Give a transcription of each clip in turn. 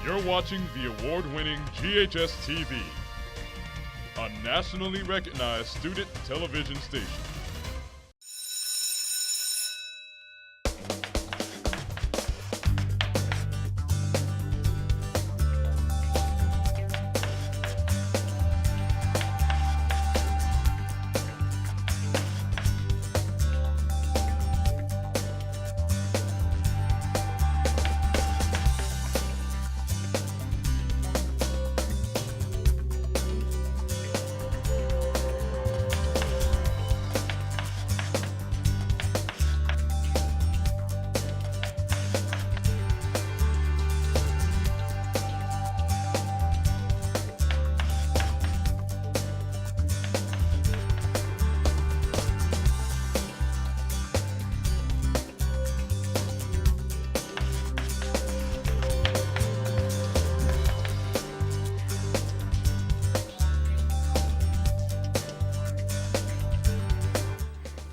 You're watching the award-winning GHS-TV, a nationally recognized student television station.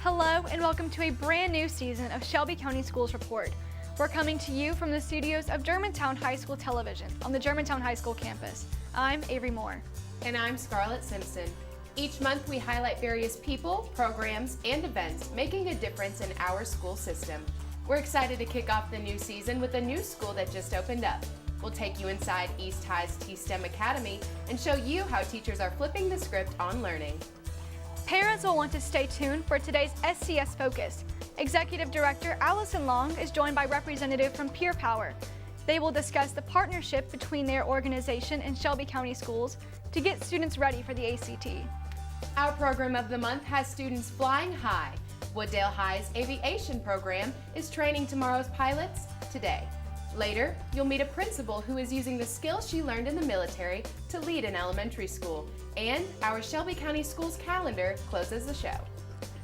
Hello and welcome to a brand new season of Shelby County Schools Report. We're coming to you from the studios of Germantown High School Television on the Germantown High School campus. I'm Avery Moore. And I'm Scarlett Simpson. Each month we highlight various people, programs, and events making a difference in our school system. We're excited to kick off the new season with a new school that just opened up. We'll take you inside East High's T-STEM Academy and show you how teachers are flipping the script on learning. Parents will want to stay tuned for today's SCS Focus. Executive Director Allison Long is joined by representative from Peer Power. They will discuss the partnership between their organization and Shelby County Schools to get students ready for the ACT. Our program of the month has students flying high. Wooddale High's aviation program is training tomorrow's pilots today. Later, you'll meet a principal who is using the skills she learned in the military to lead an elementary school. And our Shelby County Schools calendar closes the show.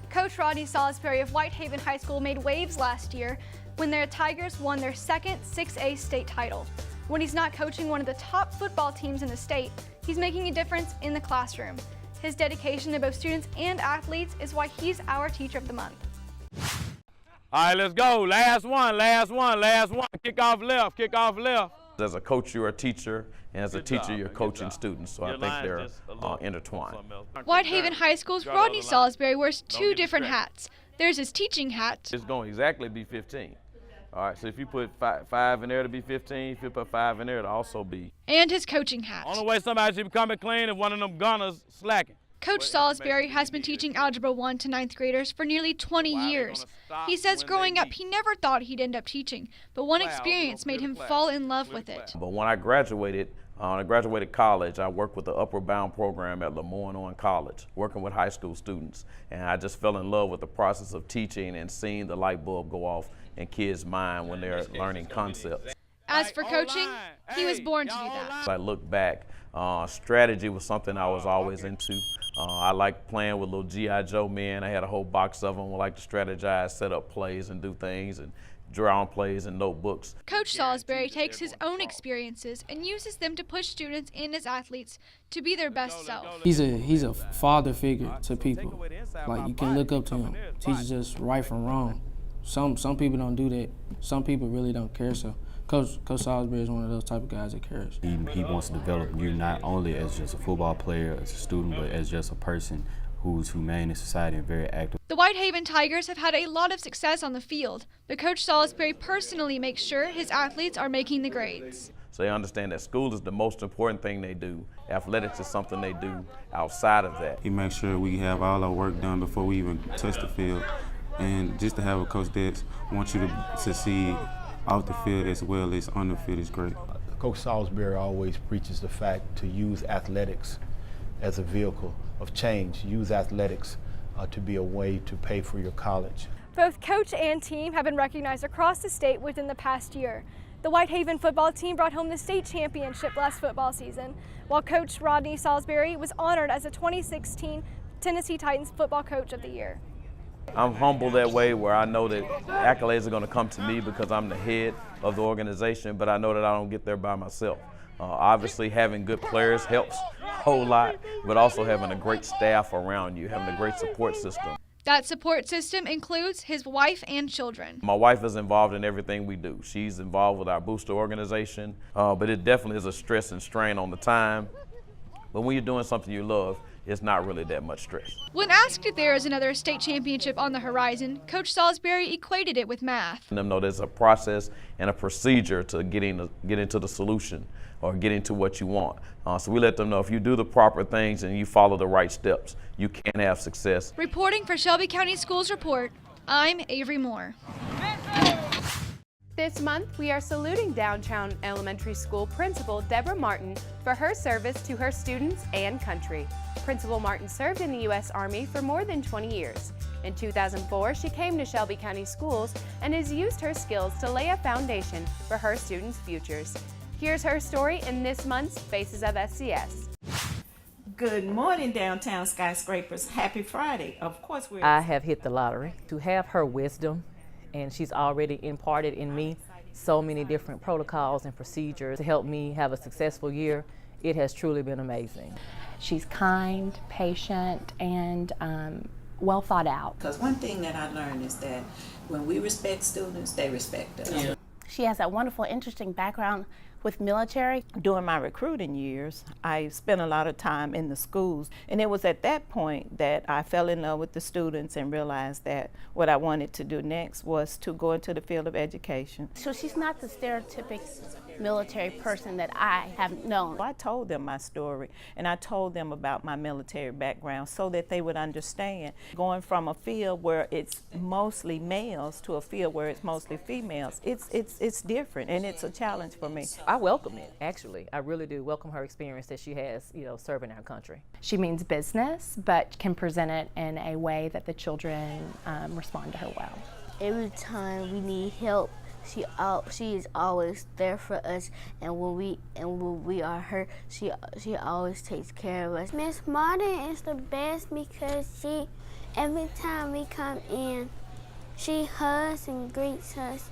Coach Rodney Saulsberry of Whitehaven High School made waves last year when their Tigers won their second 6A state title. When he's not coaching one of the top football teams in the state, he's making a difference in the classroom. His dedication to both students and athletes is why he's our Teacher of the Month. All right, let's go. Last one. Kick off left. As a coach, you're a teacher, and as a teacher, you're coaching students. So I think they're intertwined. Whitehaven High School's Rodney Saulsberry wears two different hats. There's his teaching hat. It's going to exactly be 15. All right, so if you put five in there to be 15, if you put 5 in there, it'll also be. And his coaching hat. On the way somebody should be coming clean if one of them gunners slacking. Coach Salisbury has been teaching Algebra 1 to 9th graders for nearly 20 years. He says growing up he never thought he'd end up teaching, but one experience made him fall in love with it. But when I graduated college, I worked with the Upward Bound program at Lemoyne College, working with high school students. And I just fell in love with the process of teaching and seeing the light bulb go off in kids' mind when they're learning concepts. As for coaching, he was born to do that. I look back, strategy was something I was always into. I liked playing with little G.I. Joe men. I had a whole box of them. I like to strategize, set up plays and do things and draw on plays and notebooks. Coach Salisbury takes his own experiences and uses them to push students and as athletes to be their best self. He's a father figure to people. Like, you can look up to him. Teaches us right from wrong. Some people don't do that. Some people really don't care. So Coach Salisbury is one of those type of guys that cares. He wants to develop you not only as just a football player, as a student, but as just a person who's humane in society and very active. The Whitehaven Tigers have had a lot of success on the field, but Coach Salisbury personally makes sure his athletes are making the grades. So they understand that school is the most important thing they do. Athletics is something they do outside of that. He makes sure we have all our work done before we even touch the field. And just to have a coach that wants you to succeed off the field as well as on the field is great. Coach Salisbury always preaches the fact to use athletics as a vehicle of change. Use athletics to be a way to pay for your college. Both coach and team have been recognized across the state within the past year. The Whitehaven football team brought home the state championship last football season, while Coach Rodney Saulsberry was honored as the 2016 Tennessee Titans Football Coach of the Year. I'm humble that way where I know that accolades are going to come to me because I'm the head of the organization, but I know that I don't get there by myself. Obviously, having good players helps a whole lot, but also having a great staff around you, having a great support system. That support system includes his wife and children. My wife is involved in everything we do. She's involved with our booster organization, but it definitely is a stress and strain on the time. But when you're doing something you love, it's not really that much stress. When asked if there is another state championship on the horizon, Coach Saulsberry equated it with math. Let them know there's a process and a procedure to getting to the solution or getting to what you want. So we let them know if you do the proper things and you follow the right steps, you can have success. Reporting for Shelby County Schools Report, I'm Avery Moore. This month, we are saluting Downtown Elementary School Principal Deborah Martin for her service to her students and country. Principal Martin served in the U.S. Army for more than 20 years. In 2004, she came to Shelby County Schools and has used her skills to lay a foundation for her students' futures. Here's her story in this month's Faces of SCS. Good morning, Downtown Skyscrapers. Happy Friday. Of course, I have hit the lottery. To have her wisdom, and she's already imparted in me so many different protocols and procedures to help me have a successful year. It has truly been amazing. She's kind, patient, and well thought out. Because one thing that I learned is that when we respect students, they respect us. Yeah. She has that wonderful, interesting background with military. During my recruiting years, I spent a lot of time in the schools, and it was at that point that I fell in love with the students and realized that what I wanted to do next was to go into the field of education. So she's not the stereotypic military person that I have known. I told them my story, and I told them about my military background so that they would understand. Going from a field where it's mostly males to a field where it's mostly females, it's different, and it's a challenge for me. I welcome it, actually. I really do welcome her experience that she has, serving our country. She means business, but can present it in a way that the children respond to her well. Every time we need help, she is always there for us, and when we are hurt, she always takes care of us. Miss Martin is the best because every time we come in, she hugs and greets us.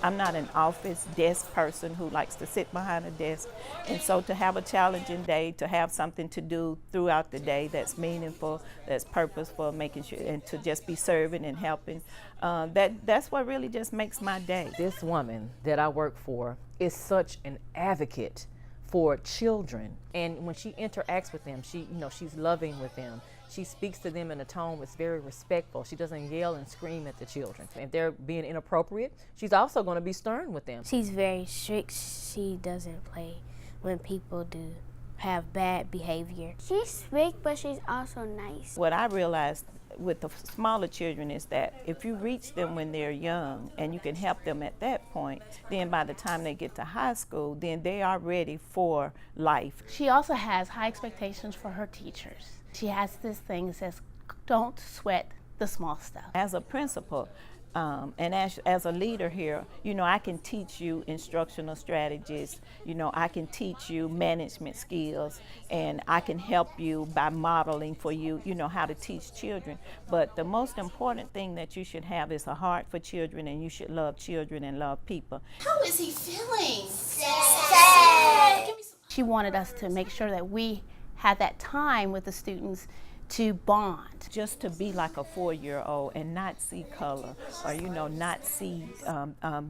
I'm not an office desk person who likes to sit behind a desk, and so to have a challenging day, to have something to do throughout the day that's meaningful, that's purposeful, making sure, and to just be serving and helping, that's what really just makes my day. This woman that I work for is such an advocate for children, and when she interacts with them, she's loving with them. She speaks to them in a tone that's very respectful. She doesn't yell and scream at the children. If they're being inappropriate, she's also going to be stern with them. She's very strict. She doesn't play when people do have bad behavior. She's strict, but she's also nice. What I realized with the smaller children is that if you reach them when they're young and you can help them at that point, then by the time they get to high school, then they are ready for life. She also has high expectations for her teachers. She has this thing that says, don't sweat the small stuff. As a principal and as a leader here, I can teach you instructional strategies, I can teach you management skills, and I can help you by modeling for you, how to teach children. But the most important thing that you should have is a heart for children, and you should love children and love people. How is he feeling? Sad. She wanted us to make sure that we had that time with the students to bond. Just to be like a 4-year-old and not see color, or not see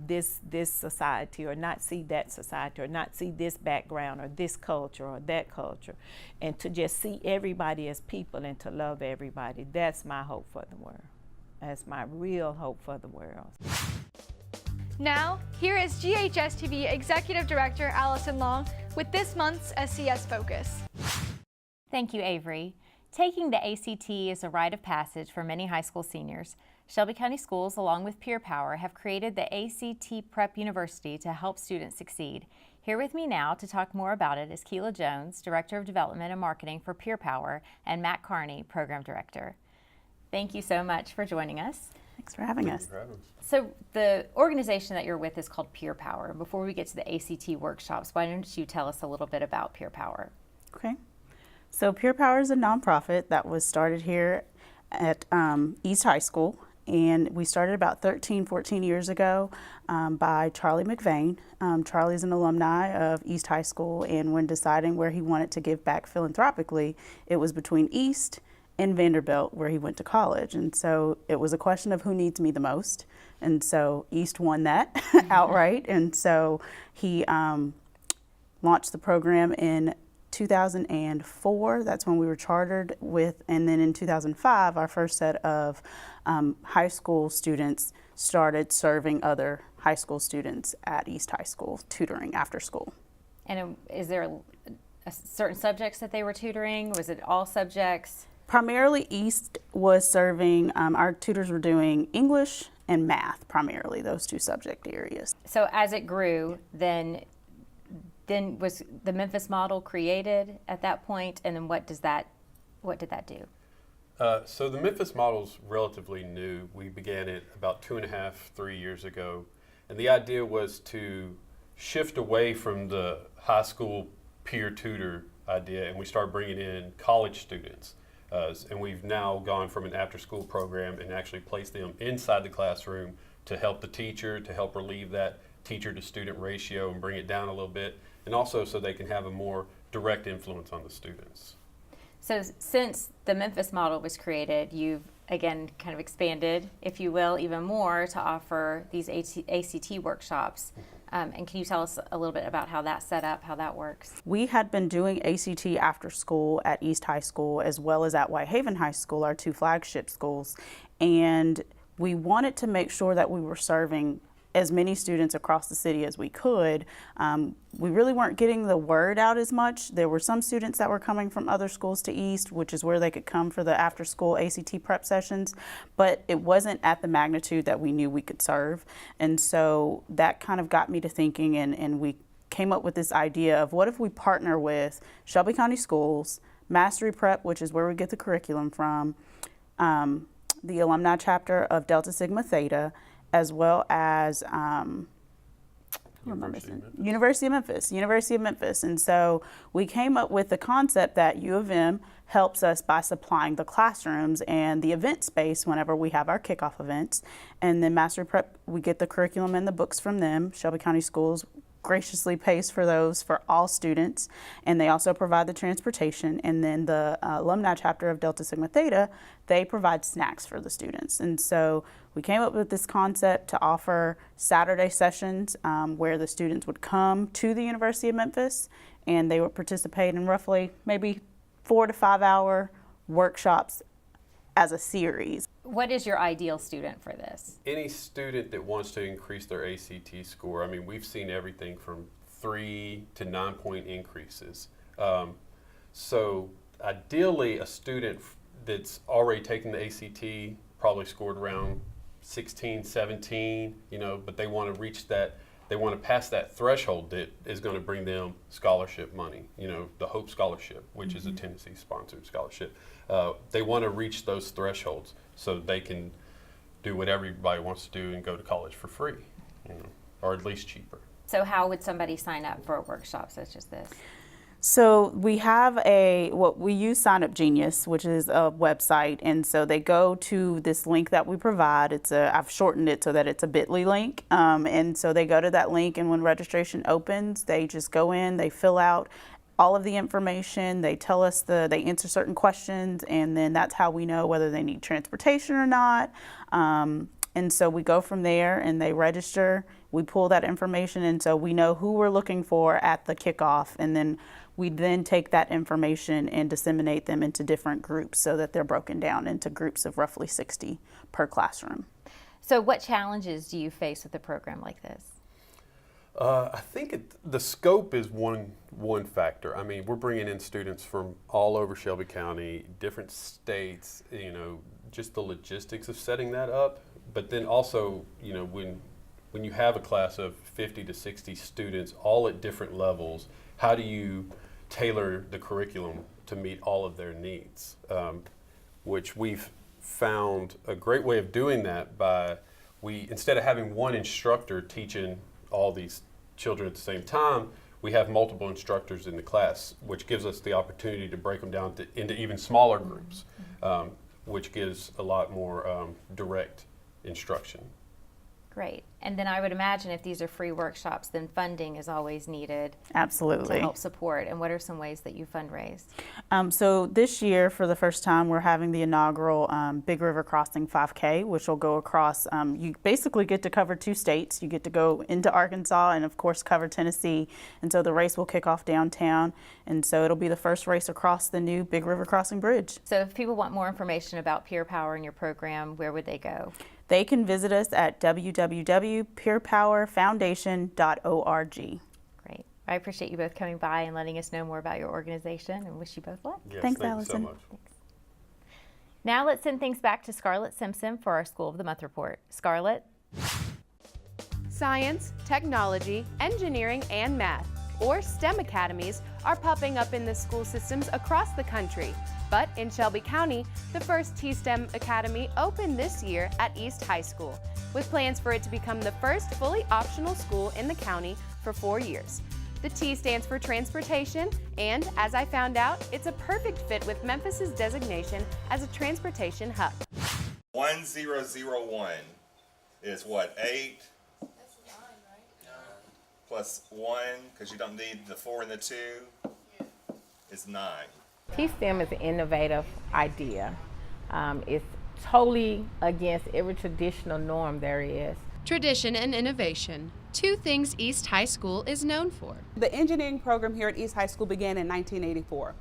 this society, or not see that society, or not see this background, or this culture, or that culture, and to just see everybody as people and to love everybody. That's my hope for the world. That's my real hope for the world. Now, here is GHS-TV Executive Director Allison Long with this month's SCS Focus. Thank you, Avery. Taking the ACT is a rite of passage for many high school seniors. Shelby County Schools, along with Peer Power, have created the ACT Prep University to help students succeed. Here with me now to talk more about it is Keela Jones, Director of Development and Marketing for Peer Power, and Matt Carney, Program Director. Thank you so much for joining us. Thanks for having us. So the organization that you're with is called Peer Power. Before we get to the ACT workshops, why don't you tell us a little bit about Peer Power? Okay. So Peer Power is a nonprofit that was started here at East High School, and we started about 14 years ago by Charlie McVeigh. Charlie's an alumni of East High School, and when deciding where he wanted to give back philanthropically, it was between East in Vanderbilt, where he went to college. And so it was a question of who needs me the most. And so East won that outright. And so he launched the program in 2004. That's when we were chartered with, and then in 2005, our first set of high school students started serving other high school students at East High School, tutoring after school. And is there a certain subjects that they were tutoring? Was it all subjects? Primarily East was serving, our tutors were doing English and math, primarily those two subject areas. So as it grew, then was the Memphis model created at that point, and then what did that do? So the Memphis model's relatively new. We began it about 2.5, 3 years ago, and the idea was to shift away from the high school peer tutor idea, and we started bringing in college students. And we've now gone from an after-school program and actually placed them inside the classroom to help the teacher, to help relieve that teacher-to-student ratio and bring it down a little bit, and also so they can have a more direct influence on the students. So since the Memphis model was created, you've again kind of expanded, if you will, even more to offer these ACT workshops. And can you tell us a little bit about how that's set up, how that works? We had been doing ACT after school at East High School as well as at Whitehaven High School, our two flagship schools. And we wanted to make sure that we were serving as many students across the city as we could. We really weren't getting the word out as much. There were some students that were coming from other schools to East, which is where they could come for the after-school ACT prep sessions, but it wasn't at the magnitude that we knew we could serve. And so that kind of got me to thinking, and we came up with this idea of what if we partner with Shelby County Schools, Mastery Prep, which is where we get the curriculum from, the alumni chapter of Delta Sigma Theta, as well as University of Memphis. And so we came up with the concept that U of M helps us by supplying the classrooms and the event space whenever we have our kickoff events. And then Mastery Prep, we get the curriculum and the books from them. Shelby County Schools graciously pays for those for all students, and they also provide the transportation. And then the alumni chapter of Delta Sigma Theta, they provide snacks for the students. And so we came up with this concept to offer Saturday sessions where the students would come to the University of Memphis and they would participate in roughly maybe 4 to 5 hour workshops as a series. What is your ideal student for this? Any student that wants to increase their ACT score, I mean, we've seen everything from 3 to 9 point increases. So ideally, a student that's already taken the ACT probably scored around 16, 17, but they want to reach that, they want to pass that threshold that is going to bring them scholarship money, the Hope Scholarship, which is a Tennessee-sponsored scholarship. They want to reach those thresholds so they can do what everybody wants to do and go to college for free, or at least cheaper. So how would somebody sign up for a workshop such as this? So we have we use Sign Up Genius, which is a website, and so they go to this link that we provide. I've shortened it so that it's a bit.ly link, and so they go to that link, and when registration opens, they just go in, they fill out all of the information, they tell us they answer certain questions, and then that's how we know whether they need transportation or not. And so we go from there and they register, we pull that information, and so we know who we're looking for at the kickoff, and then we then take that information and disseminate them into different groups so that they're broken down into groups of roughly 60 per classroom. So what challenges do you face with a program like this? I think the scope is one factor. I mean, we're bringing in students from all over Shelby County, different states, just the logistics of setting that up. But then also, when you have a class of 50 to 60 students, all at different levels, how do you tailor the curriculum to meet all of their needs? Which we've found a great way of doing that by, instead of having one instructor teaching all these children at the same time, we have multiple instructors in the class, which gives us the opportunity to break them down into even smaller groups, which gives a lot more direct instruction. Great. And then I would imagine if these are free workshops, then funding is always needed. Absolutely. To help support. And what are some ways that you fundraise? So this year, for the first time, we're having the inaugural Big River Crossing 5K, which will go across, you basically get to cover 2 states. You get to go into Arkansas and, of course, cover Tennessee. And so the race will kick off downtown. And so it'll be the first race across the new Big River Crossing Bridge. So if people want more information about Peer Power and your program, where would they go? They can visit us at www.peerpowerfoundation.org. Great. I appreciate you both coming by and letting us know more about your organization, and wish you both luck. Yes, Thanks, thank Allison. you so much. Thanks. Now let's send things back to Scarlett Simpson for our School of the Month report. Scarlett? Science, technology, engineering, and math, or STEM academies, are popping up in the school systems across the country. But in Shelby County, the first T-STEM Academy opened this year at East High School, with plans for it to become the first fully optional school in the county for 4 years. The T stands for transportation, and as I found out, it's a perfect fit with Memphis's designation as a transportation hub. 1001 is what, 8? That's 9, right? Plus 1, because you don't need the 4 and the 2, is 9. T-STEM is an innovative idea. It's totally against every traditional norm there is. Tradition and innovation, 2 things East High School is known for. The engineering program here at East High School began in 1984.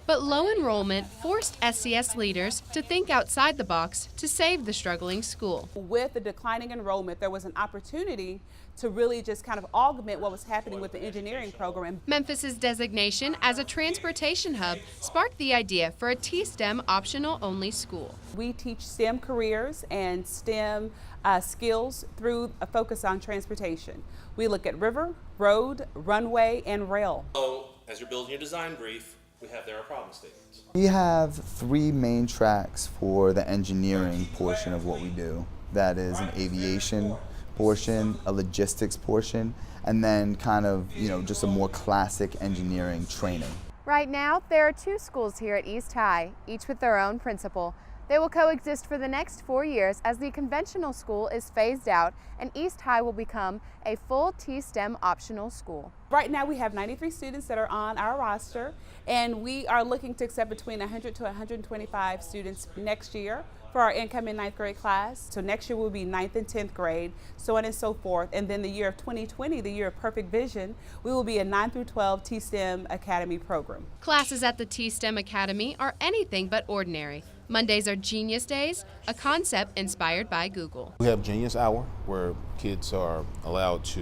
But low enrollment forced SCS leaders to think outside the box to save the struggling school. With the declining enrollment, there was an opportunity to really just kind of augment what was happening with the engineering program. Memphis's designation as a transportation hub sparked the idea for a T-STEM optional only school. We teach STEM careers and STEM skills through a focus on transportation. We look at river, road, runway, and rail. So, as you're building your design brief, we have there our problem statements. We have 3 main tracks for the engineering portion of what we do. That is an aviation portion, a logistics portion, and then kind of, just a more classic engineering training. Right now, there are 2 schools here at East High, each with their own principal. They will coexist for the next 4 years as the conventional school is phased out and East High will become a full T-STEM optional school. Right now we have 93 students that are on our roster, and we are looking to accept between 100 to 125 students next year for our incoming 9th grade class. So next year will be 9th and 10th grade, so on and so forth. And then the year of 2020, the year of perfect vision, we will be a 9 through 12 T-STEM Academy program. Classes at the T-STEM Academy are anything but ordinary. Mondays are Genius Days, a concept inspired by Google. We have Genius Hour, where kids are allowed to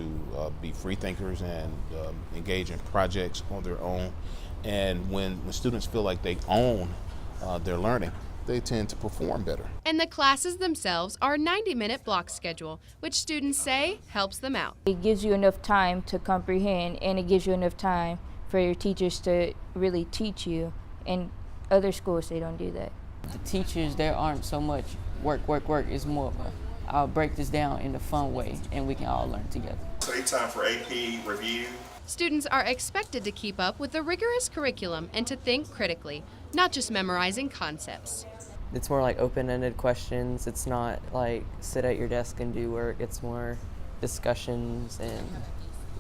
be free thinkers and engage in projects on their own. And when the students feel like they own their learning, they tend to perform better. And the classes themselves are a 90-minute block schedule, which students say helps them out. It gives you enough time to comprehend, and it gives you enough time for your teachers to really teach you. And other schools, they don't do that. The teachers, there aren't so much work. It's more of a, I'll break this down in a fun way and we can all learn together. So time for AP review. Students are expected to keep up with the rigorous curriculum and to think critically, not just memorizing concepts. It's more like open-ended questions. It's not like sit at your desk and do work. It's more discussions and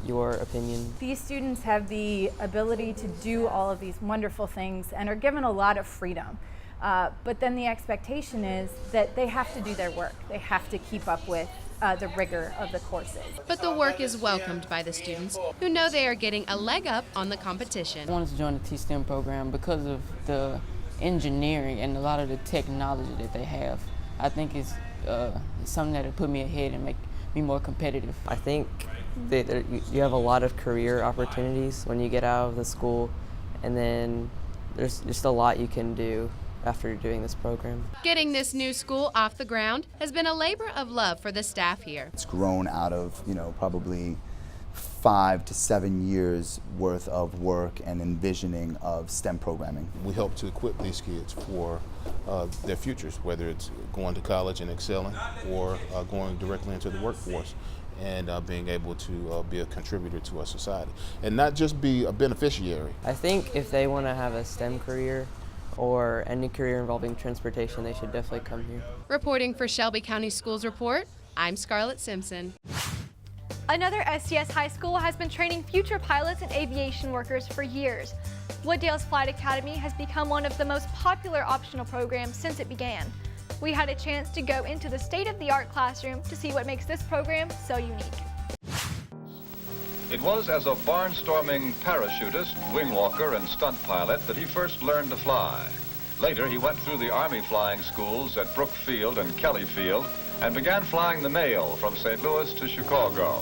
your opinion. These students have the ability to do all of these wonderful things and are given a lot of freedom. But then the expectation is that they have to do their work. They have to keep up with the rigor of the courses. But the work is welcomed by the students who know they are getting a leg up on the competition. I wanted to join the T-STEM program because of the engineering and a lot of the technology that they have. I think it's something that will put me ahead and make me more competitive. I think that you have a lot of career opportunities when you get out of the school, and then there's just a lot you can do after doing this program. Getting this new school off the ground has been a labor of love for the staff here. It's grown out of, probably 5 to 7 years worth of work and envisioning of STEM programming. We help to equip these kids for their futures, whether it's going to college and excelling or going directly into the workforce and being able to be a contributor to our society and not just be a beneficiary. I think if they want to have a STEM career, or any career involving transportation, they should definitely come here. Reporting for Shelby County Schools Report, I'm Scarlett Simpson. Another SCS high school has been training future pilots and aviation workers for years. Wooddale's Flight Academy has become one of the most popular optional programs since it began. We had a chance to go into the state-of-the-art classroom to see what makes this program so unique. It was as a barnstorming parachutist, wing walker, and stunt pilot that he first learned to fly. Later, he went through the Army flying schools at Brooke Field and Kelly Field and began flying the mail from St. Louis to Chicago,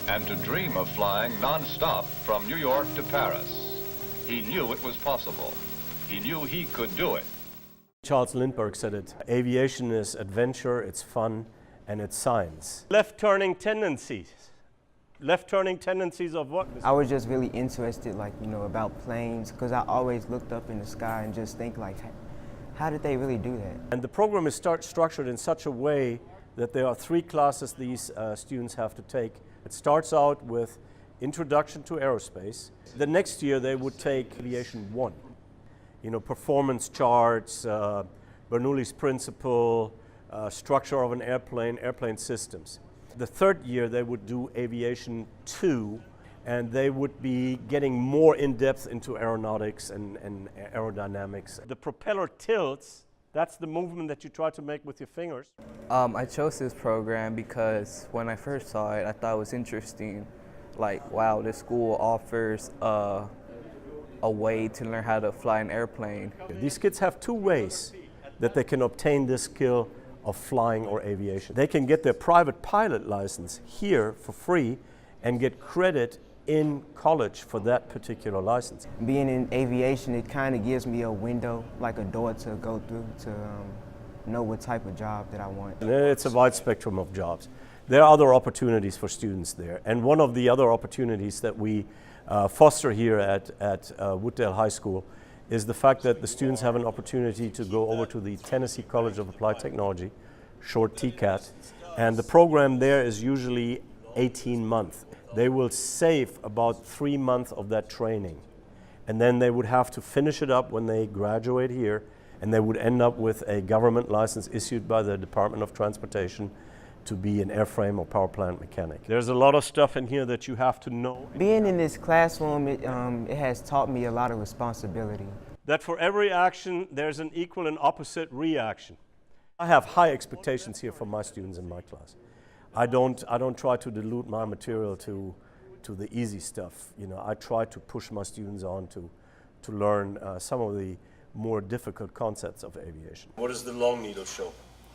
and to dream of flying non-stop from New York to Paris. He knew it was possible. He knew he could do it. Charles Lindbergh said it, aviation is adventure, it's fun, and it's science. Left-turning tendencies. Left-turning tendencies of what? I was just really interested, about planes, because I always looked up in the sky and just think, how did they really do that? And the program is structured in such a way that there are 3 classes these students have to take. It starts out with Introduction to Aerospace. The next year they would take Aviation 1. Performance charts, Bernoulli's principle, structure of an airplane systems. The third year they would do Aviation 2, and they would be getting more in-depth into aeronautics and aerodynamics. The propeller tilts, that's the movement that you try to make with your fingers. I chose this program because when I first saw it, I thought it was interesting. Wow, this school offers a way to learn how to fly an airplane. These kids have 2 ways that they can obtain this skill of flying or aviation. They can get their private pilot license here for free and get credit in college for that particular license. Being in aviation, it kind of gives me a window, like a door to go through to know what type of job that I want. And it's a wide spectrum of jobs. There are other opportunities for students there, and one of the other opportunities that we foster here at Wooddale High School is the fact that the students have an opportunity to go over to the Tennessee College of Applied Technology, short TCAT, and the program there is usually 18 months. They will save about 3 months of that training, and then they would have to finish it up when they graduate here, and they would end up with a government license issued by the Department of Transportation to be an airframe or power plant mechanic. There's a lot of stuff in here that you have to know. Being in this classroom, it has taught me a lot of responsibility. That for every action, there's an equal and opposite reaction. I have high expectations here for my students in my class. I don't try to dilute my material to the easy stuff. I try to push my students on to learn some of the more difficult concepts of aviation. What does the long needle show?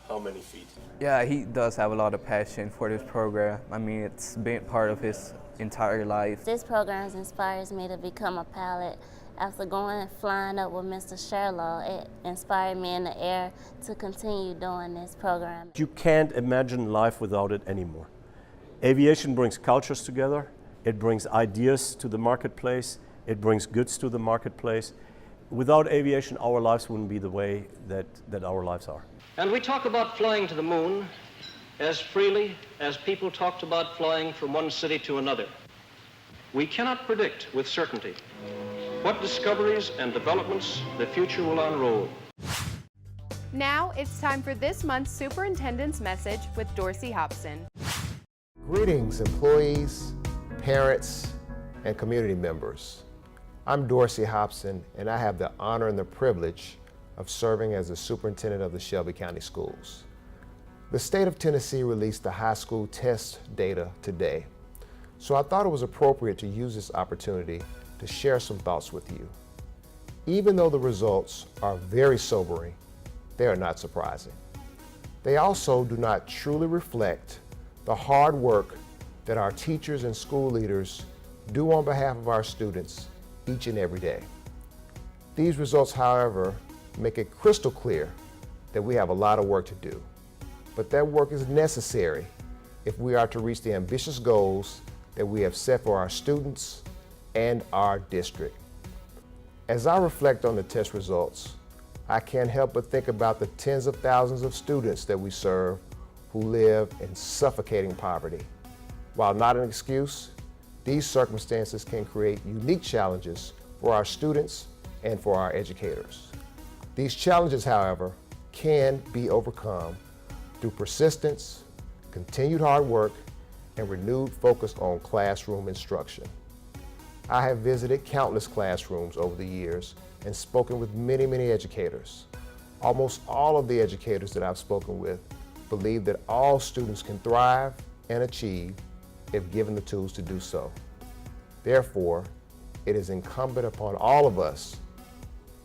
How many feet? Yeah, he does have a lot of passion for this program. I mean, it's been part of his entire life. This program inspires me to become a pilot. After going and flying up with Mr. Sherlock, it inspired me in the air to continue doing this program. You can't imagine life without it anymore. Aviation brings cultures together, it brings ideas to the marketplace, it brings goods to the marketplace. Without aviation, our lives wouldn't be the way that our lives are. And we talk about flying to the moon as freely as people talked about flying from one city to another. We cannot predict with certainty what discoveries and developments the future will unroll. Now it's time for this month's Superintendent's Message with Dorsey Hobson. Greetings, employees, parents, and community members. I'm Dorsey Hobson, and I have the honor and the privilege of serving as the superintendent of the Shelby County Schools. The state of Tennessee released the high school test data today, so I thought it was appropriate to use this opportunity to share some thoughts with you. Even though the results are very sobering, they are not surprising. They also do not truly reflect the hard work that our teachers and school leaders do on behalf of our students each and every day. These results, however, make it crystal clear that we have a lot of work to do. But that work is necessary if we are to reach the ambitious goals that we have set for our students and our district. As I reflect on the test results, I can't help but think about the tens of thousands of students that we serve who live in suffocating poverty. While not an excuse, these circumstances can create unique challenges for our students and for our educators. These challenges, however, can be overcome through persistence, continued hard work, and renewed focus on classroom instruction. I have visited countless classrooms over the years and spoken with many, many educators. Almost all of the educators that I've spoken with believe that all students can thrive and achieve if given the tools to do so. Therefore, it is incumbent upon all of us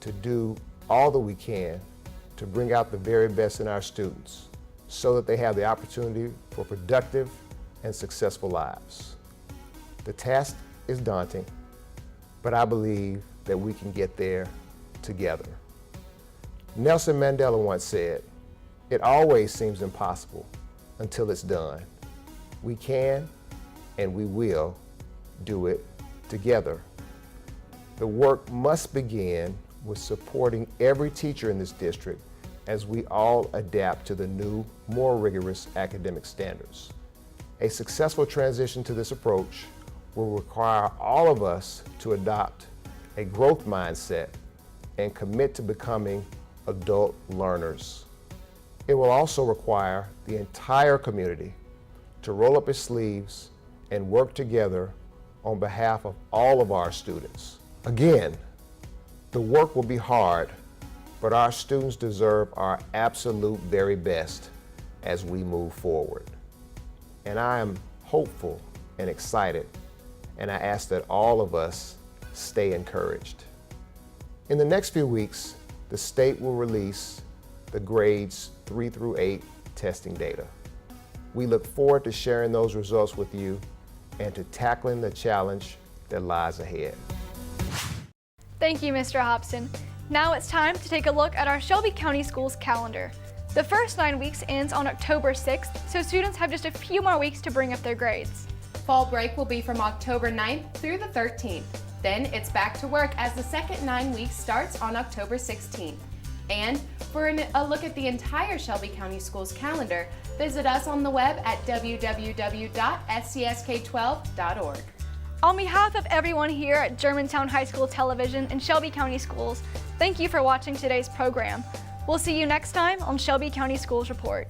to do all that we can to bring out the very best in our students so that they have the opportunity for productive and successful lives. The task is daunting, but I believe that we can get there together. Nelson Mandela once said, "It always seems impossible until it's done. We can and we will do it together." The work must begin with supporting every teacher in this district as we all adapt to the new, more rigorous academic standards. A successful transition to this approach will require all of us to adopt a growth mindset and commit to becoming adult learners. It will also require the entire community to roll up its sleeves and work together on behalf of all of our students. Again, the work will be hard, but our students deserve our absolute very best as we move forward. And I am hopeful and excited, and I ask that all of us stay encouraged. In the next few weeks, the state will release the grades 3 through 8 testing data. We look forward to sharing those results with you and to tackling the challenge that lies ahead. Thank you, Mr. Hobson. Now it's time to take a look at our Shelby County Schools calendar. The first 9 weeks ends on October 6th, so students have just a few more weeks to bring up their grades. Fall break will be from October 9th through the 13th. Then it's back to work as the second 9 weeks starts on October 16th. And for a look at the entire Shelby County Schools calendar, visit us on the web at www.scsk12.org. On behalf of everyone here at Germantown High School Television and Shelby County Schools, thank you for watching today's program. We'll see you next time on Shelby County Schools Report.